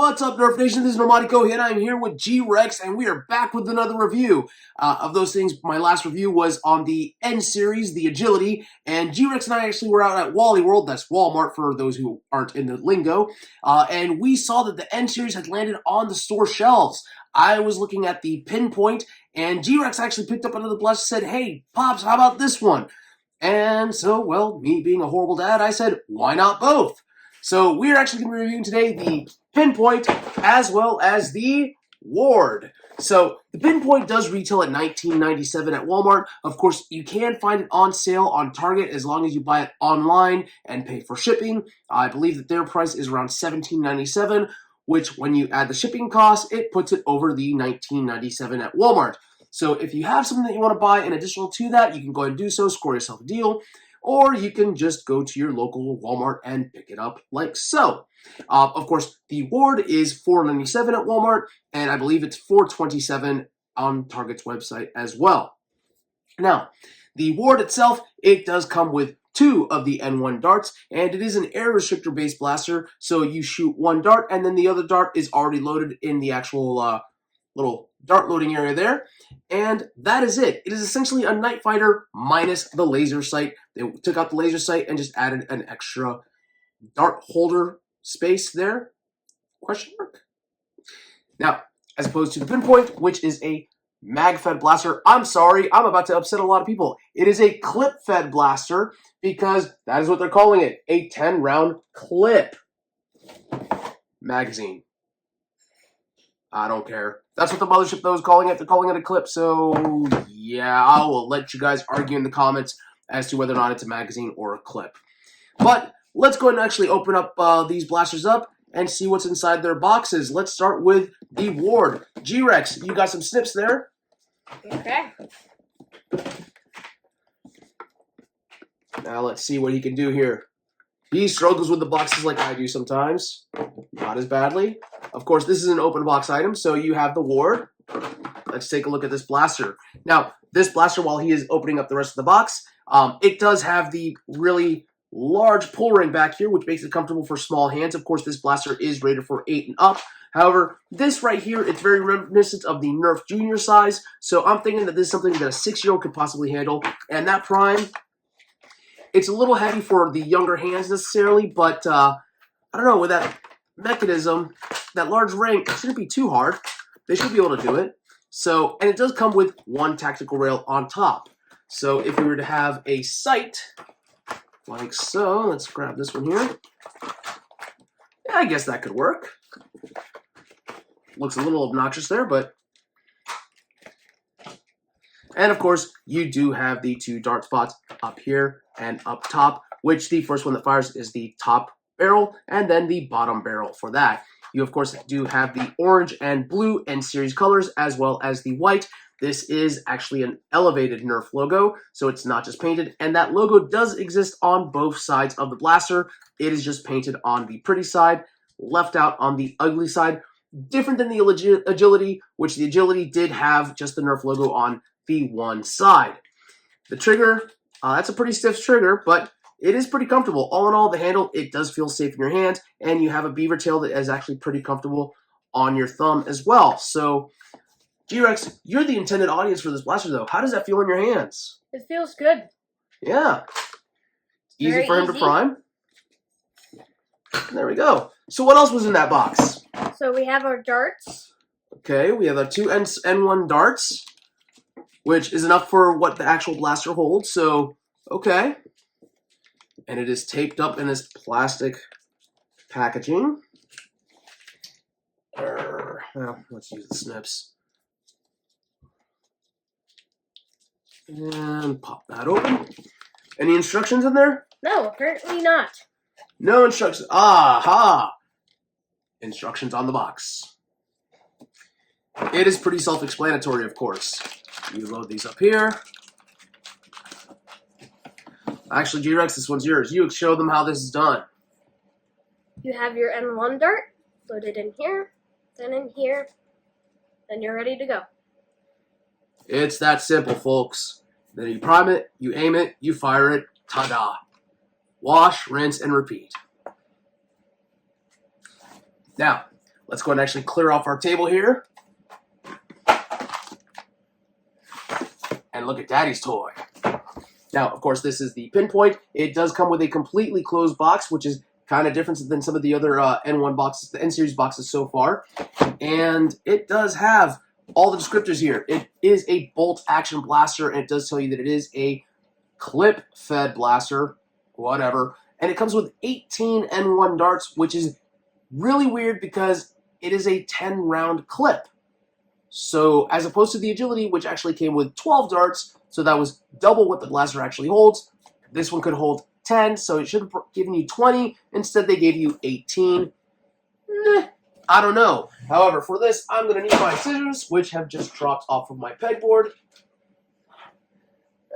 What's up, Nerf Nation? This is Normatico, and I'm here with G-Rex, and we are back with another review of those things. My last review was on the N-Series, the Agility, and G-Rex and I actually were out at Wally World, that's Wal-Mart for those who aren't in the lingo, and we saw that the N-Series had landed on the store shelves. I was looking at the Pinpoint, and G-Rex actually picked up another blaster and said, "Hey, Pops, how about this one?" And so, well, me being a horrible dad, I said, why not both? So we're actually going to be reviewing today the Pinpoint as well as the Ward. So the Pinpoint does retail at $19.97 at Walmart. Of course, you can find it on sale on Target as long as you buy it online and pay for shipping. I believe that their price is around $17.97, which when you add the shipping cost, it puts it over the $19.97 at Walmart. So if you have something that you want to buy in additional to that, you can go ahead and do so, score yourself a deal, or you can just go to your local Walmart and pick it up like so. Of course, the Ward is $4.97 at Walmart, and I believe it's $4.27 on Target's website as well. Now, the Ward itself, it does come with two of the N1 darts, and it is an air restrictor-based blaster, so you shoot one dart, and then the other dart is already loaded in the actual little dart loading area there, and that is it. It is essentially a night fighter minus the laser sight. They took out the laser sight and just added an extra dart holder space there, question mark. Now, as opposed to the Pinpoint, which is a mag-fed blaster, I'm sorry, I'm about to upset a lot of people. It is a clip-fed blaster because that is what they're calling it, a 10-round clip magazine. I don't care. That's what the mothership, though, is calling it. They're calling it a clip, so yeah, I will let you guys argue in the comments as to whether or not it's a magazine or a clip. But let's go ahead and actually open up these blasters up and see what's inside their boxes. Let's start with the Ward. G-Rex, you got some snips there? Okay. Now let's see what he can do here. He struggles with the boxes like I do sometimes. Not as badly. Of course, this is an open box item, so you have the Ward. Let's take a look at this blaster. Now, this blaster, while he is opening up the rest of the box, it does have the really large pull ring back here, which makes it comfortable for small hands. Of course, this blaster is rated for 8 and up. However, this right here, it's very reminiscent of the Nerf Junior size, so I'm thinking that this is something that a 6-year-old could possibly handle. And that prime, it's a little heavy for the younger hands necessarily, but I don't know, with that mechanism, that large ring, it shouldn't be too hard. They should be able to do it. So, and it does come with one tactical rail on top. So if we were to have a sight, like so, let's grab this one here. Yeah, I guess that could work. Looks a little obnoxious there, but... And of course, you do have the two dart spots up here and up top, which the first one that fires is the top barrel, and then the bottom barrel for that. You, of course, do have the orange and blue N-Series colors, as well as the white. This is actually an elevated Nerf logo, so it's not just painted, and that logo does exist on both sides of the blaster. It is just painted on the pretty side, left out on the ugly side. Different than the Agility, which the Agility did have just the Nerf logo on the one side. The trigger, that's a pretty stiff trigger, but it is pretty comfortable. All in all, the handle, it does feel safe in your hand, and you have a beaver tail that is actually pretty comfortable on your thumb as well. So, G-Rex, you're the intended audience for this blaster, though. How does that feel in your hands? It feels good. Yeah. Easy for him to prime. There we go. So what else was in that box? So we have our darts. Okay, we have our two N1 darts, which is enough for what the actual blaster holds. So, okay. And it is taped up in this plastic packaging. Well, let's use the snips. And pop that open. Any instructions in there? No, apparently not. No instructions. Aha! Instructions on the box. It is pretty self-explanatory, of course. You load these up here. Actually, G-Rex, this one's yours. You show them how this is done. You have your N1 dart loaded in here, then in here, then you're ready to go. It's that simple, folks. Then you prime it, you aim it, you fire it, ta-da. Wash, rinse, and repeat. Now, Let's go ahead and actually clear off our table here. And look at Daddy's toy. Now, of course, this is the Pinpoint. It does come with a completely closed box, which is kind of different than some of the other N1 boxes, the N-Series boxes so far. And it does have all the descriptors here. It is a bolt-action blaster, and it does tell you that it is a clip-fed blaster, whatever. And it comes with 18 N1 darts, which is really weird because it is a 10-round clip. So, as opposed to the Agility, which actually came with 12 darts, so that was double what the blaster actually holds. This one could hold 10, so it should have given you 20. Instead, they gave you 18. I don't know. However, for this, I'm going to need my scissors, which have just dropped off of my pegboard.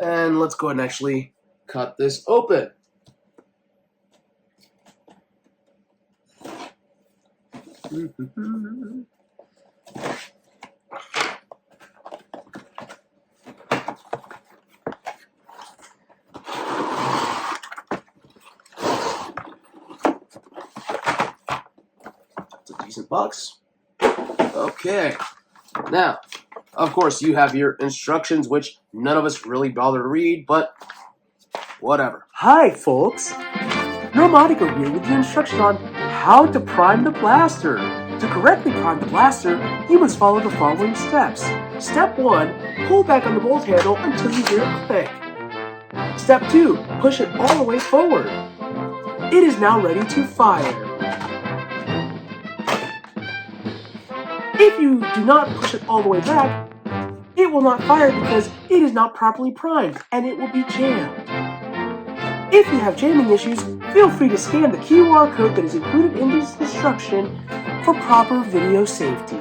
And let's go ahead and actually cut this open. Decent box. Okay. Now, of course, you have your instructions, which none of us really bother to read, but whatever. Hi, folks. Normatico here with the instruction on how to prime the blaster. To correctly prime the blaster, you must follow the following steps. Step 1, pull back on the bolt handle until you hear a click. Step 2, push it all the way forward. It is now ready to fire. If you do not push it all the way back, it will not fire because it is not properly primed and it will be jammed. If you have jamming issues, feel free to scan the QR code that is included in this instruction for proper video safety.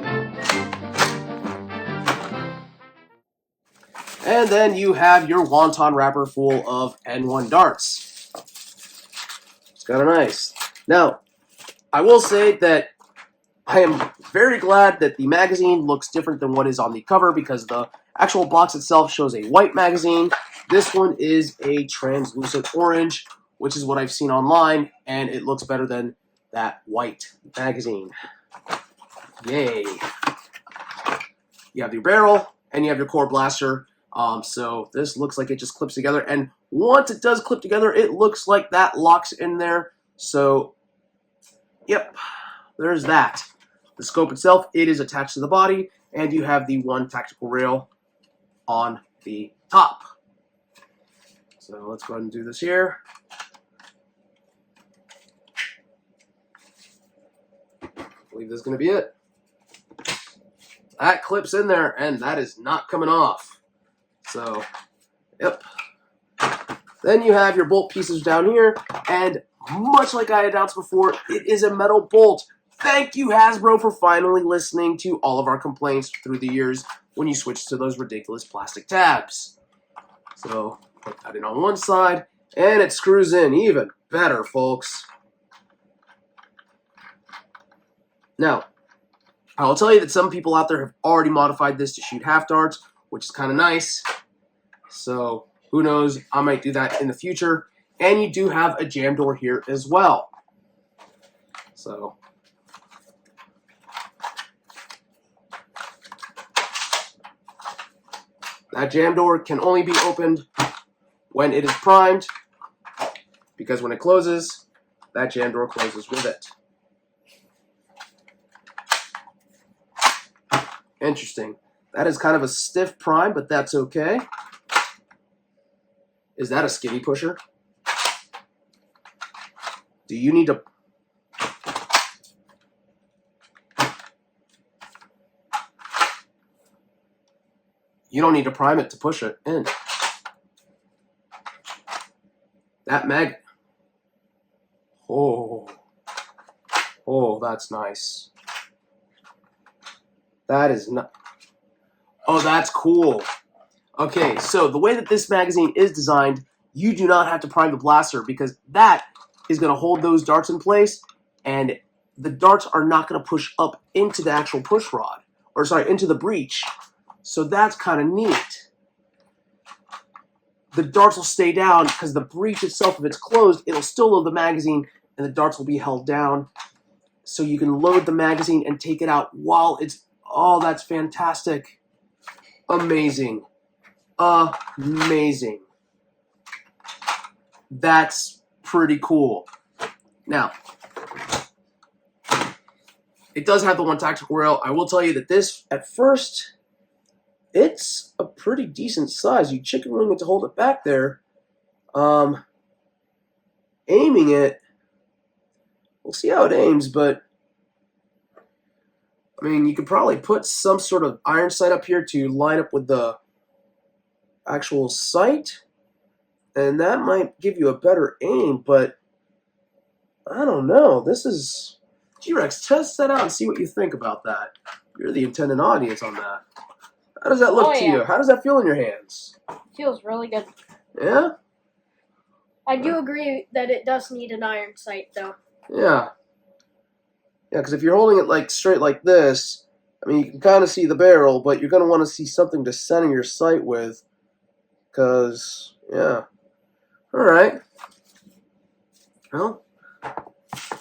And then you have your wonton wrapper full of N1 darts. It's kind of nice. Now, I will say that I am very glad that the magazine looks different than what is on the cover because the actual box itself shows a white magazine. This one is a translucent orange, which is what I've seen online, and it looks better than that white magazine. Yay. You have your barrel, and you have your core blaster. So this looks like it just clips together, and once it does clip together, it looks like that locks in there. So, yep, there's that. The scope itself, it is attached to the body, and you have the one tactical rail on the top. So let's go ahead and do this here. I believe this is going to be it. That clips in there, and that is not coming off. So, yep. Then you have your bolt pieces down here, and much like I announced before, it is a metal bolt. Thank you, Hasbro, for finally listening to all of our complaints through the years when you switched to those ridiculous plastic tabs. So, put that in on one side, and it screws in even better, folks. Now, I'll tell you that some people out there have already modified this to shoot half darts, which is kind of nice. So, who knows, I might do that in the future. And you do have a jam door here as well. So, that jam door can only be opened when it is primed, because when it closes, that jam door closes with it. Interesting. That is kind of a stiff prime, but that's okay. Is that a skinny pusher? Do you need to... You don't need to prime it to push it in. That mag... Oh, that's nice. That is not... Oh, that's cool. Okay, so the way that this magazine is designed, you do not have to prime the blaster because that is going to hold those darts in place, and the darts are not going to push up into the actual push rod, or sorry, into the breech. So that's kind of neat. The darts will stay down because the breech itself, if it's closed, it'll still load the magazine, and the darts will be held down. so you can load the magazine and take it out while it's, oh, that's fantastic. Amazing. Amazing. That's pretty cool. Now, it does have the one tactical rail. I will tell you that this, at first, it's a pretty decent size. You chicken wing it to hold it back there. Aiming it, we'll see how it aims, but I mean, you could probably put some sort of iron sight up here to line up with the actual sight, and that might give you a better aim, but I don't know. This is, G-Rex, test that out and see what you think about that. You're the intended audience on that. How does that look to you? How does that feel in your hands? Feels really good. Yeah? I do agree that it does need an iron sight, though. Yeah. Yeah, because if you're holding it like straight like this, I mean, you can kind of see the barrel, but you're going to want to see something to center your sight with. Because, yeah. All right. Well,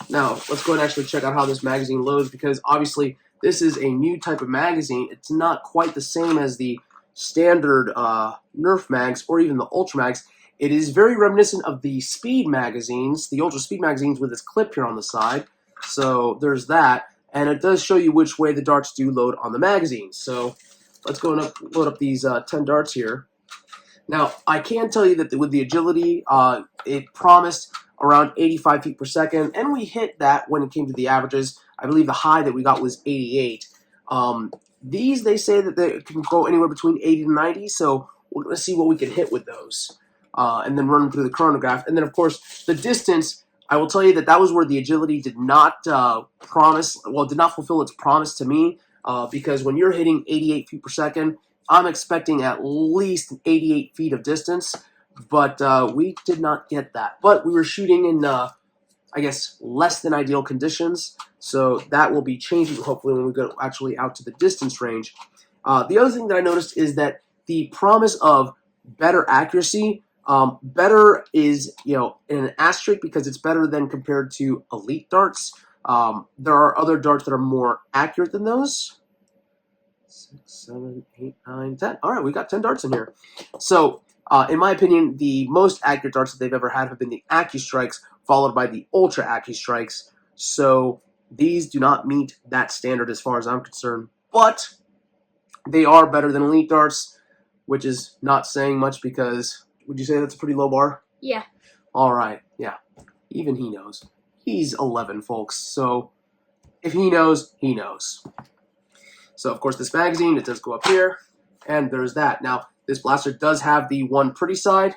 now let's go ahead and actually check out how this magazine loads, because obviously this is a new type of magazine. It's not quite the same as the standard Nerf mags or even the Ultra mags. It is very reminiscent of the Speed magazines, the Ultra Speed magazines with this clip here on the side. So there's that. And it does show you which way the darts do load on the magazine. So let's go and load up these 10 darts here. Now, I can tell you that with the agility, it promised around 85 feet per second, and we hit that when it came to the averages. I believe the high that we got was 88. These, they say that they can go anywhere between 80 to 90, so we're going to see what we can hit with those. And then run them through the chronograph. And then, of course, the distance, I will tell you that that was where the agility did not did not fulfill its promise to me, because when you're hitting 88 feet per second, I'm expecting at least 88 feet of distance, but we did not get that. But we were shooting in, I guess, less than ideal conditions, so that will be changing hopefully when we go actually out to the distance range. The other thing that I noticed is that the promise of better accuracy, better is, in an asterisk because it's better than compared to elite darts. There are other darts that are more accurate than those. 6, 7, 8, 9, 10. All right, we got 10 darts in here. So, in my opinion, the most accurate darts that they've ever had have been the AccuStrikes, followed by the Ultra AccuStrikes. So, these do not meet that standard as far as I'm concerned. But they are better than elite darts, which is not saying much because, would you say that's a pretty low bar? Yeah. All right, yeah. Even he knows. He's 11, folks. So, if he knows, he knows. So, of course, this magazine, it does go up here, and there's that. Now, this blaster does have the one pretty side,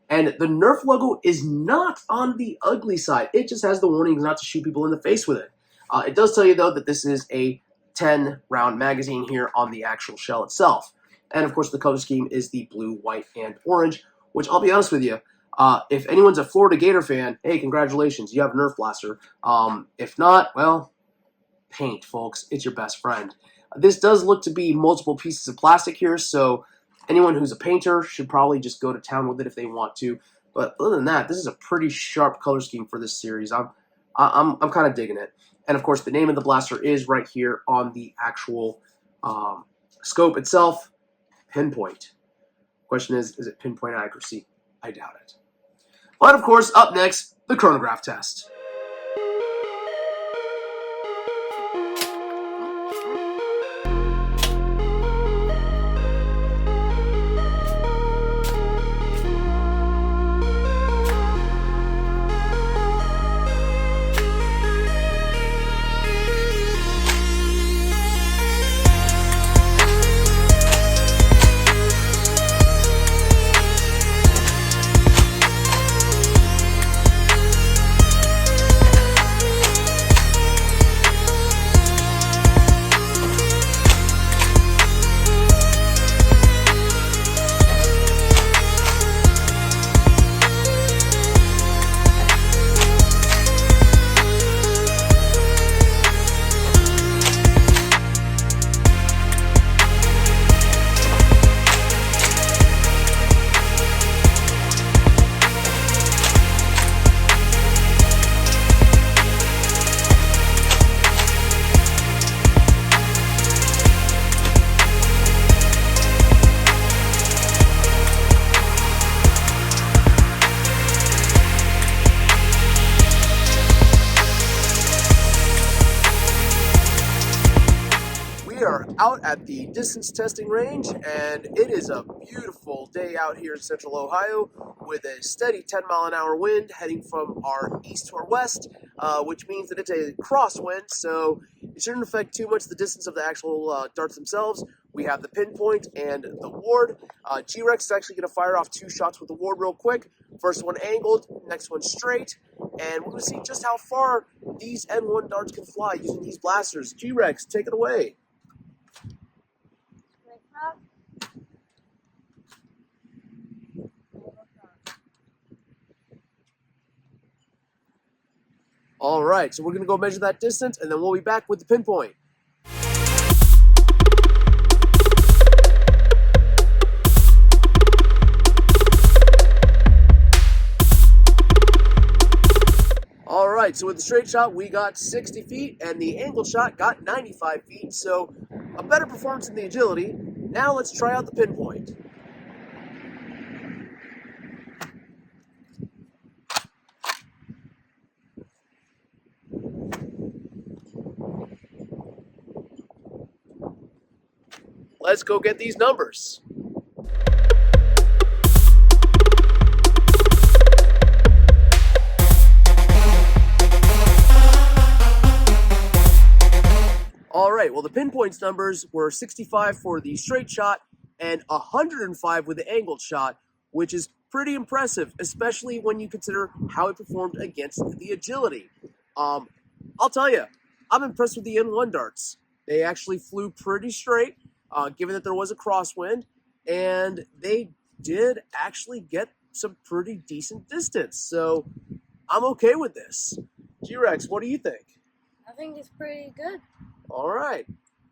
and the Nerf logo is not on the ugly side. It just has the warnings not to shoot people in the face with it. It does tell you, though, that this is a 10-round magazine here on the actual shell itself. And, of course, the color scheme is the blue, white, and orange, which I'll be honest with you, if anyone's a Florida Gator fan, hey, congratulations, you have a Nerf blaster. If not, well, paint, folks. It's your best friend. This does look to be multiple pieces of plastic here, so anyone who's a painter should probably just go to town with it if they want to. But other than that, this is a pretty sharp color scheme for this series. I'm kind of digging it. And of course, the name of the blaster is right here on the actual scope itself. Pinpoint. Question is it pinpoint accuracy? I doubt it. But of course, up next, the chronograph test. out at the distance testing range, and it is a beautiful day out here in central Ohio with a steady 10-mile-an-hour wind heading from our east to our west, which means that it's a crosswind, so it shouldn't affect too much the distance of the actual darts themselves. We have the Pinpoint and the Ward. G-Rex is actually going to fire off 2 shots with the Ward real quick. First one angled, next one straight, and we're going to see just how far these N1 darts can fly using these blasters. G-Rex, take it away. All right, so we're going to go measure that distance, and then we'll be back with the Pinpoint. All right, so with the straight shot, we got 60 feet, and the angled shot got 95 feet, so a better performance in the agility. Now let's try out the Pinpoint. Let's go get these numbers. All right, well, the Pinpoint's numbers were 65 for the straight shot and 105 with the angled shot, which is pretty impressive, especially when you consider how it performed against the agility. I'll tell you, I'm impressed with the N1 darts. They actually flew pretty straight, given that there was a crosswind, and they did actually get some pretty decent distance. So I'm okay with this. G-Rex, what do you think? I think it's pretty good. All right.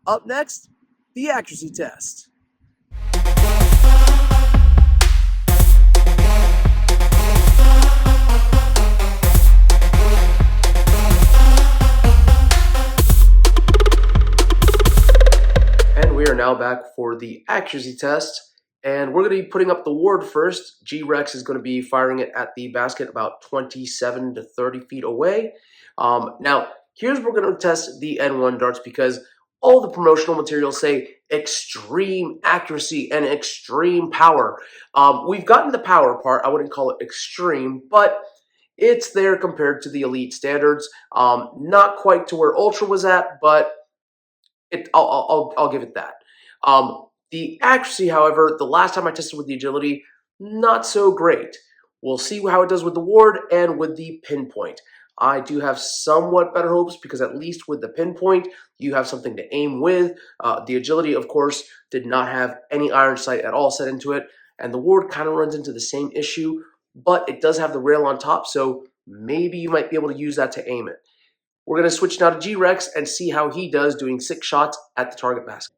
Up next, the accuracy test. And we are now back for the accuracy test. And we're going to be putting up the Ward first. G-Rex is going to be firing it at the basket about 27 to 30 feet away. Now, here's where we're going to test the N1 darts because all the promotional materials say extreme accuracy and extreme power. We've gotten the power part. I wouldn't call it extreme, but it's there compared to the elite standards. Not quite to where Ultra was at, but I'll give it that. The accuracy, however, the last time I tested with the agility, not so great. We'll see how it does with the Ward and with the Pinpoint. I do have somewhat better hopes because at least with the Pinpoint, you have something to aim with. The agility, of course, did not have any iron sight at all set into it, and the Ward kind of runs into the same issue, but it does have the rail on top, so maybe you might be able to use that to aim it. We're going to switch now to G-Rex and see how he does doing 6 shots at the target basket.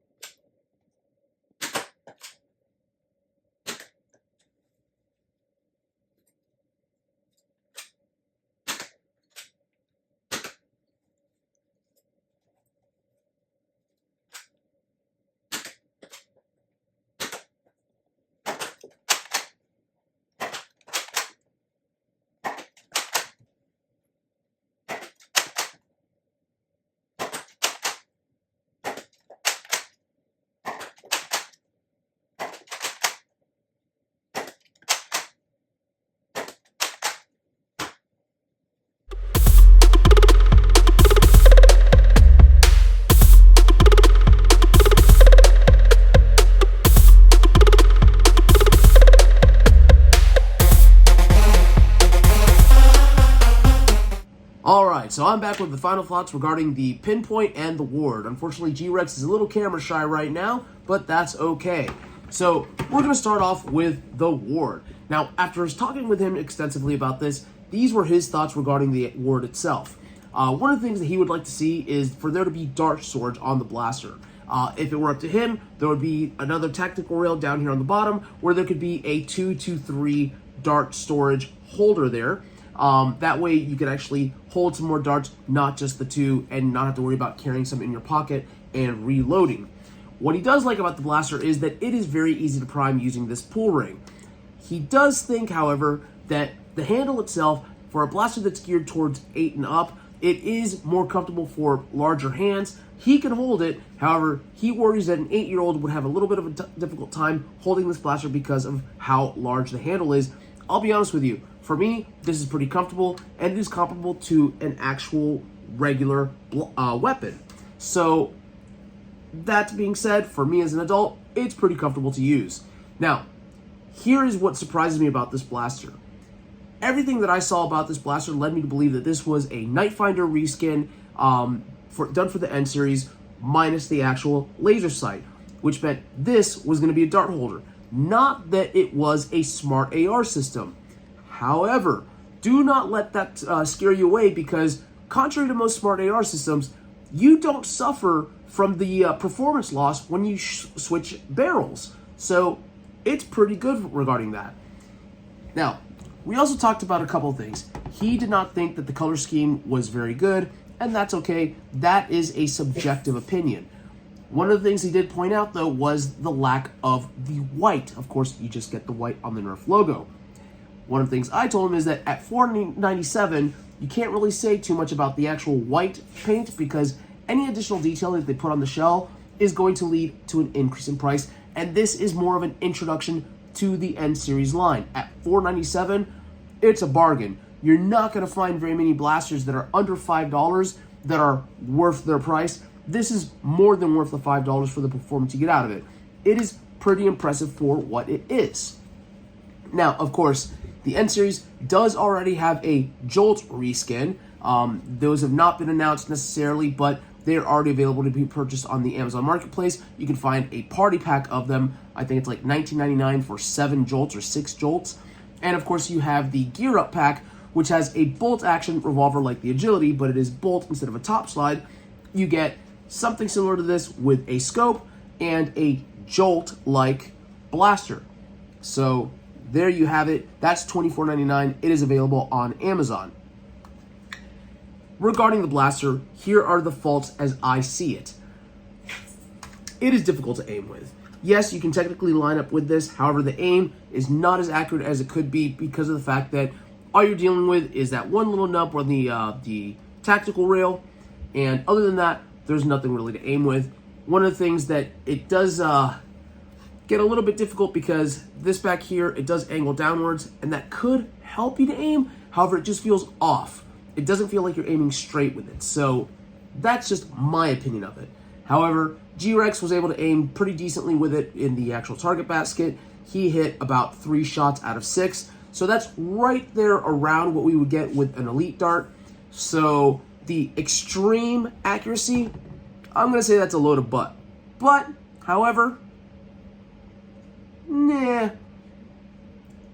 Alright, so I'm back with the final thoughts regarding the Pinpoint and the Ward. Unfortunately, G-Rex is a little camera shy right now, but that's okay. So, we're going to start off with the Ward. Now, after talking with him extensively about this, these were his thoughts regarding the Ward itself. One of the things that he would like to see is for there to be dart storage on the blaster. If it were up to him, there would be another tactical rail down here on the bottom where there could be a 2 to 3 dart storage holder there. That way you could actually hold some more darts, not just the 2, and not have to worry about carrying some in your pocket and reloading. What he does like about the blaster is that it is very easy to prime using this pull ring. He does think, however, that the handle itself, for a blaster that's geared towards 8 and up, It is more comfortable for larger hands. He can hold it. However, he worries that an 8-year-old would have a little bit of a difficult time holding this blaster because of how large the handle is. I'll be honest with you. For me, this is pretty comfortable, and it is comparable to an actual regular weapon. So, that being said, for me as an adult, it's pretty comfortable to use. Now, here is what surprises me about this blaster. Everything that I saw about this blaster led me to believe that this was a Nightfinder reskin done for the N-Series minus the actual laser sight, which meant this was going to be a dart holder, not that it was a smart AR system. However, do not let that scare you away, because contrary to most smart AR systems, you don't suffer from the performance loss when you switch barrels. So it's pretty good regarding that. Now, we also talked about a couple of things. He did not think that the color scheme was very good, and that's okay. That is a subjective opinion. One of the things he did point out, though, was the lack of the white. Of course, you just get the white on the Nerf logo. One of the things I told him is that at $497, you can't really say too much about the actual white paint, because any additional detail that they put on the shell is going to lead to an increase in price, and this is more of an introduction to the N-Series line. At $497, it's a bargain. You're not going to find very many blasters that are under $5 that are worth their price. This is more than worth the $5 for the performance you get out of it. It is pretty impressive for what it is. Now, of course, the N-Series does already have a Jolt reskin. Those have not been announced necessarily, but they are already available to be purchased on the Amazon Marketplace. You can find a party pack of them. I think it's like $19.99 for 7 Jolts or 6 Jolts. And of course, you have the Gear Up pack, which has a bolt action revolver like the Agility, but it is bolt instead of a top slide. You get something similar to this with a scope and a Jolt-like blaster. So there you have it. That's $24.99. It is available on Amazon. Regarding the blaster, here are the faults as I see it. It is difficult to aim with. Yes, you can technically line up with this. However, the aim is not as accurate as it could be because of the fact that all you're dealing with is that one little nub on the tactical rail. And other than that, there's nothing really to aim with. One of the things that it does get a little bit difficult, because this back here, it does angle downwards, and that could help you to aim. However, it just feels off. It doesn't feel like you're aiming straight with it. So that's just my opinion of it. However, G-Rex was able to aim pretty decently with it in the actual target basket. He hit about 3 shots out of 6. So that's right there around what we would get with an Elite Dart. So the extreme accuracy, I'm going to say that's a load of butt. But, however, nah,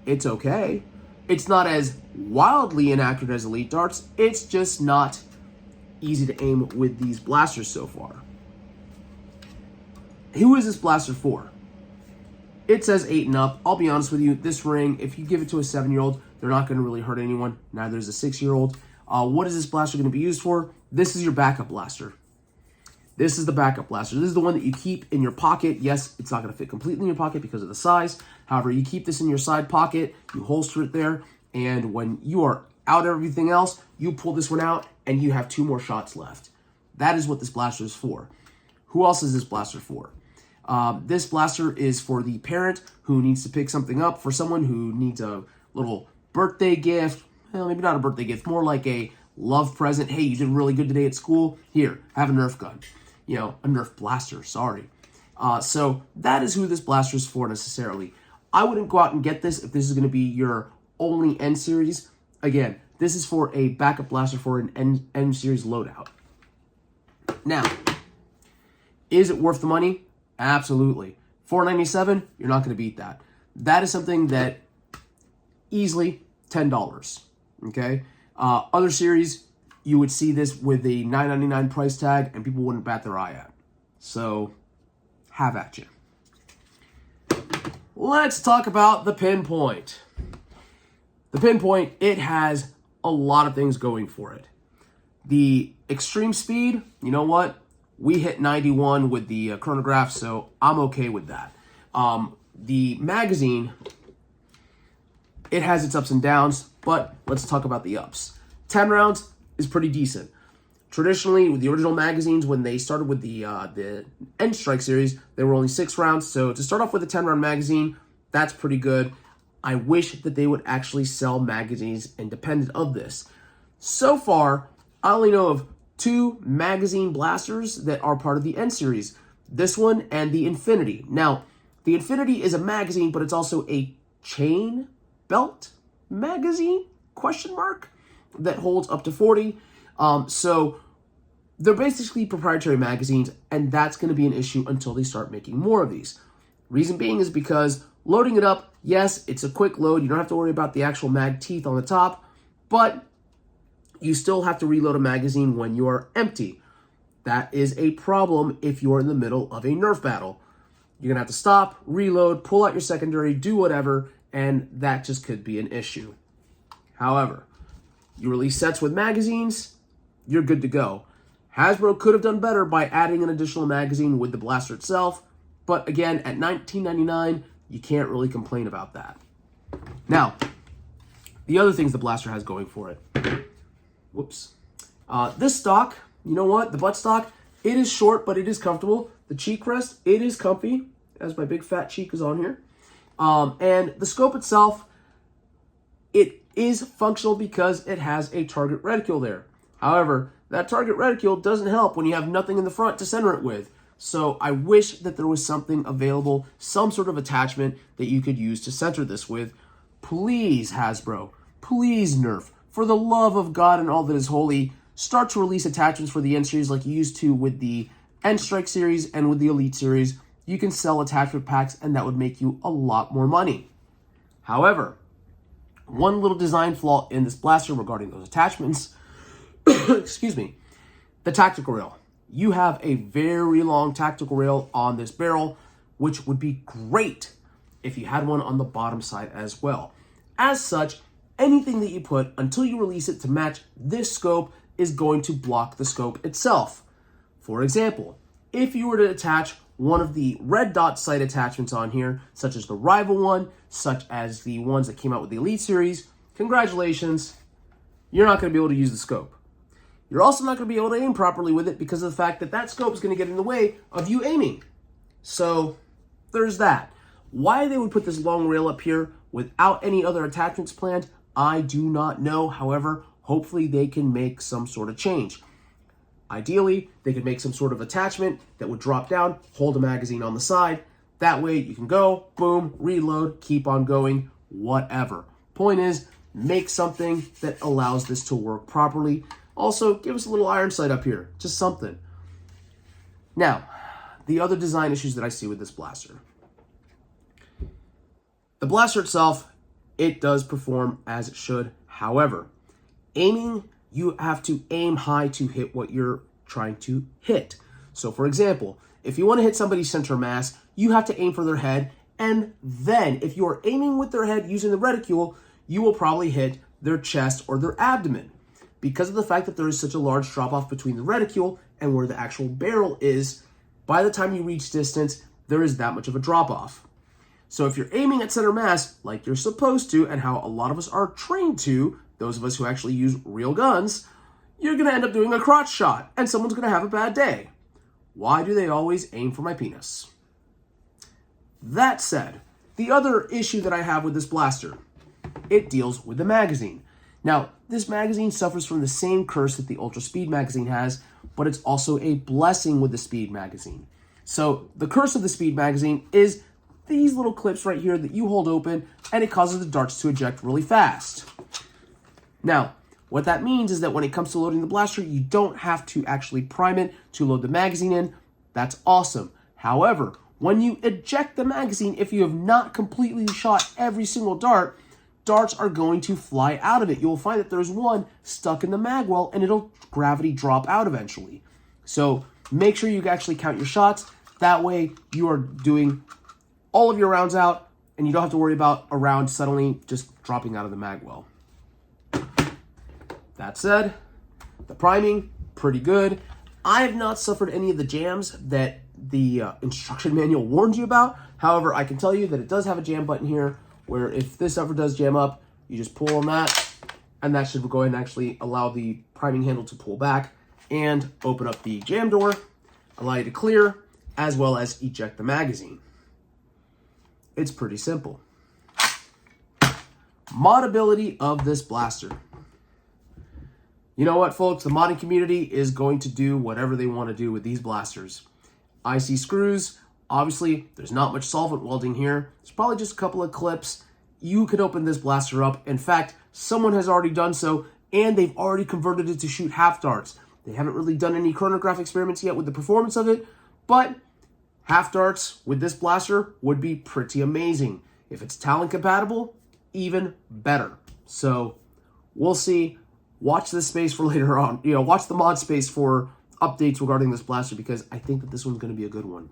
it's okay. It's not as wildly inaccurate as Elite Darts. It's just not easy to aim with these blasters so far. Who is this blaster for? It says 8 and up. I'll be honest with you, this ring, if you give it to a 7-year-old, they're not going to really hurt anyone. Neither is a 6-year-old. What is this blaster going to be used for? This is your backup blaster. This is the backup blaster. This is the one that you keep in your pocket. Yes, it's not going to fit completely in your pocket because of the size. However, you keep this in your side pocket, you holster it there, and when you are out of everything else, you pull this one out, and you have 2 more shots left. That is what this blaster is for. Who else is this blaster for? This blaster is for the parent who needs to pick something up, for someone who needs a little birthday gift. Well, maybe not a birthday gift, more like a love present. Hey, you did really good today at school. Here, have a Nerf gun. You know, a Nerf blaster, sorry. So that is who this blaster is for necessarily. I wouldn't go out and get this if this is going to be your only N-Series. Again, this is for a backup blaster for an N-Series loadout. Now, is it worth the money? Absolutely. $497, you're not going to beat that. That is something that easily $10. Okay? Other series, you would see this with a $9.99 price tag, and people wouldn't bat their eye at. So, have at you. Let's talk about the Pinpoint. The Pinpoint, it has a lot of things going for it. The extreme speed, you know what? We hit 91 with the chronograph, so I'm okay with that. The magazine, it has its ups and downs, but let's talk about the ups. 10 rounds is pretty decent. Traditionally, with the original magazines, when they started with the N-Strike series, they were only 6 rounds. So to start off with a 10-round magazine, that's pretty good. I wish that they would actually sell magazines independent of this. So far, I only know of 2 magazine blasters that are part of the N-Series. This one and the Infinity. Now, the Infinity is a magazine, but it's also a chain belt magazine, question mark, that holds up to 40. So they're basically proprietary magazines, and that's going to be an issue until they start making more of these. Reason being is because loading it up, yes, it's a quick load. You don't have to worry about the actual mag teeth on the top, but you still have to reload a magazine when you are empty. That is a problem if you're in the middle of a Nerf battle. You're going to have to stop, reload, pull out your secondary, do whatever, and that just could be an issue. However, you release sets with magazines, you're good to go. Hasbro could have done better by adding an additional magazine with the blaster itself, but again, at $19.99, you can't really complain about that. Now, the other things the blaster has going for it. Whoops. This stock, you know what? The butt stock, it is short, but it is comfortable. The cheek rest, it is comfy, as my big fat cheek is on here. And the scope itself, it is functional because it has a target reticule there. However, that target reticule doesn't help when you have nothing in the front to center it with. So I wish that there was something available, some sort of attachment that you could use to center this with. Please, Hasbro, please, Nerf, for the love of God and all that is holy, start to release attachments for the N-Series like you used to with the N-Strike series and with the Elite series. You can sell attachment packs, and that would make you a lot more money. However, one little design flaw in this blaster regarding those attachments, excuse me, the tactical rail. You have a very long tactical rail on this barrel, which would be great if you had one on the bottom side as well. As such, anything that you put until you release it to match this scope is going to block the scope itself. For example, if you were to attach one of the red dot sight attachments on here, such as the Rival one, such as the ones that came out with the Elite series, congratulations, you're not going to be able to use the scope. You're also not going to be able to aim properly with it because of the fact that that scope is going to get in the way of you aiming. So there's that. Why they would put this long rail up here without any other attachments planned, I do not know. However, hopefully they can make some sort of change. Ideally, they could make some sort of attachment that would drop down, hold a magazine on the side. That way you can go, boom, reload, keep on going, whatever. Point is, make something that allows this to work properly. Also, give us a little iron sight up here, just something. Now, the other design issues that I see with this blaster. The blaster itself, it does perform as it should. However, aiming, you have to aim high to hit what you're trying to hit. So for example, if you want to hit somebody's center mass, you have to aim for their head, and then if you are aiming with their head using the reticule, you will probably hit their chest or their abdomen. Because of the fact that there is such a large drop-off between the reticule and where the actual barrel is, by the time you reach distance, there is that much of a drop-off. So if you're aiming at center mass, like you're supposed to, and how a lot of us are trained to, those of us who actually use real guns, you're going to end up doing a crotch shot, and someone's going to have a bad day. Why do they always aim for my penis? That said, the other issue that I have with this blaster, it deals with the magazine. Now, this magazine suffers from the same curse that the Ultra Speed magazine has, but it's also a blessing with the Speed magazine. So the curse of the Speed magazine is these little clips right here that you hold open, and it causes the darts to eject really fast. Now, what that means is that when it comes to loading the blaster, you don't have to actually prime it to load the magazine in. That's awesome. However, when you eject the magazine, if you have not completely shot every single dart, darts are going to fly out of it. You'll find that there's one stuck in the mag well, and it'll gravity drop out eventually. So make sure you actually count your shots. That way you are doing all of your rounds out, and you don't have to worry about a round suddenly just dropping out of the mag well. That said, the priming, pretty good. I have not suffered any of the jams that the instruction manual warns you about. However, I can tell you that it does have a jam button here, where if this ever does jam up, you just pull on that, and that should go ahead and actually allow the priming handle to pull back, and open up the jam door, allow you to clear, as well as eject the magazine. It's pretty simple. Modability of this blaster. You know what, folks? The modding community is going to do whatever they want to do with these blasters. IC screws. Obviously, there's not much solvent welding here. There's probably just a couple of clips. You can open this blaster up. In fact, someone has already done so, and they've already converted it to shoot half darts. They haven't really done any chronograph experiments yet with the performance of it, but half darts with this blaster would be pretty amazing. If it's Talon compatible, even better. So we'll see. Watch this space for later on. Watch the mod space for updates regarding this blaster, because I think that this one's going to be a good one.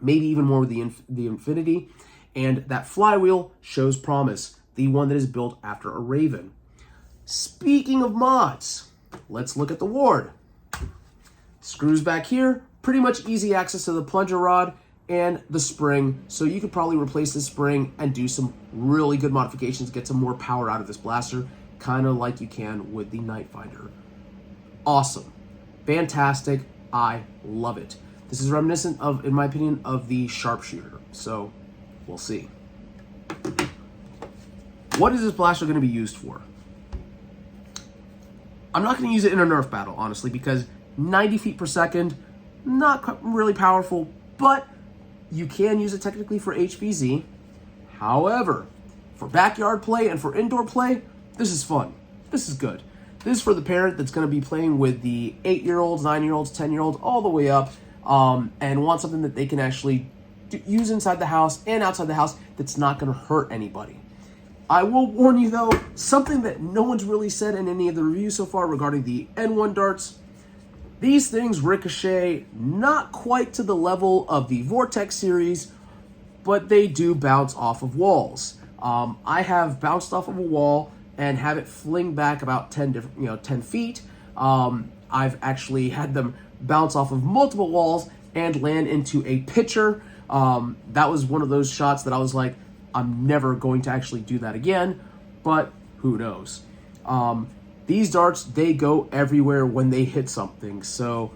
Maybe even more with the Infinity. And that flywheel shows promise. The one that is built after a Raven. Speaking of mods, let's look at the Ward. Screws back here. Pretty much easy access to the plunger rod and the spring. So you could probably replace the spring and do some really good modifications, get some more power out of this blaster, kind of like you can with the Nightfinder. Awesome. Fantastic. I love it. This is reminiscent of, in my opinion, of the Sharpshooter. So we'll see. What is this blaster going to be used for? I'm not going to use it in a Nerf battle, honestly, because 90 feet per second, not really powerful, but you can use it technically for HVZ. However, for backyard play and for indoor play, this is fun. This is good. This is for the parent that's going to be playing with the 8-year-olds, 9-year-olds, 10-year-olds, all the way up, and want something that they can actually use inside the house and outside the house that's not going to hurt anybody. I will warn you, though, something that no one's really said in any of the reviews so far regarding the N1 darts. These things ricochet not quite to the level of the Vortex series, but they do bounce off of walls. I have bounced off of a wall and have it fling back about 10 feet. I've actually had them bounce off of multiple walls and land into a pitcher. That was one of those shots that I was like, I'm never going to actually do that again, but who knows. These darts, they go everywhere when they hit something, so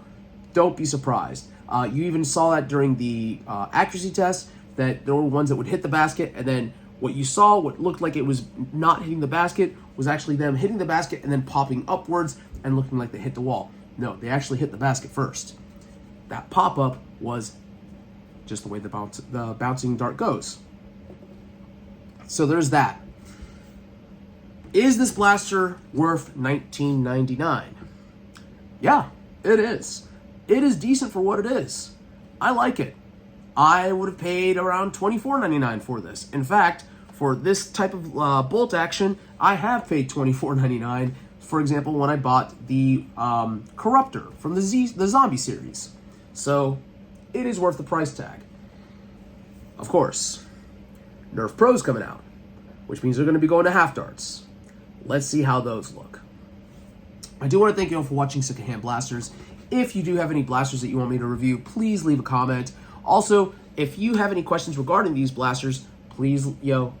don't be surprised. You even saw that during the accuracy test, that there were ones that would hit the basket, and then what you saw, what looked like it was not hitting the basket, was actually them hitting the basket and then popping upwards and looking like they hit the wall. No, they actually hit the basket first. That pop-up was just the way the bouncing dart goes. So there's that. Is this blaster worth $19.99? Yeah, it is. It is decent for what it is. I like it. I would have paid around $24.99 for this. In fact, for this type of bolt action, I have paid $24.99. For example, when I bought the Corruptor from the Zombie series. So it is worth the price tag. Of course, Nerf Pro's coming out, which means they're going to be going to half darts. Let's see how those look. I do want to thank you all for watching Secondhand Blasters. If you do have any blasters that you want me to review, please leave a comment. Also, if you have any questions regarding these blasters, please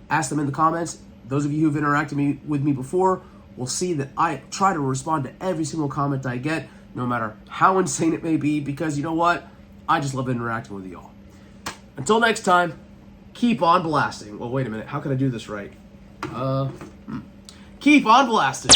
ask them in the comments. Those of you who've interacted with me before will see that I try to respond to every single comment I get, no matter how insane it may be, because you know what? I just love interacting with y'all. Until next time, keep on blasting. Well, wait a minute. How can I do this right? Keep on blasting.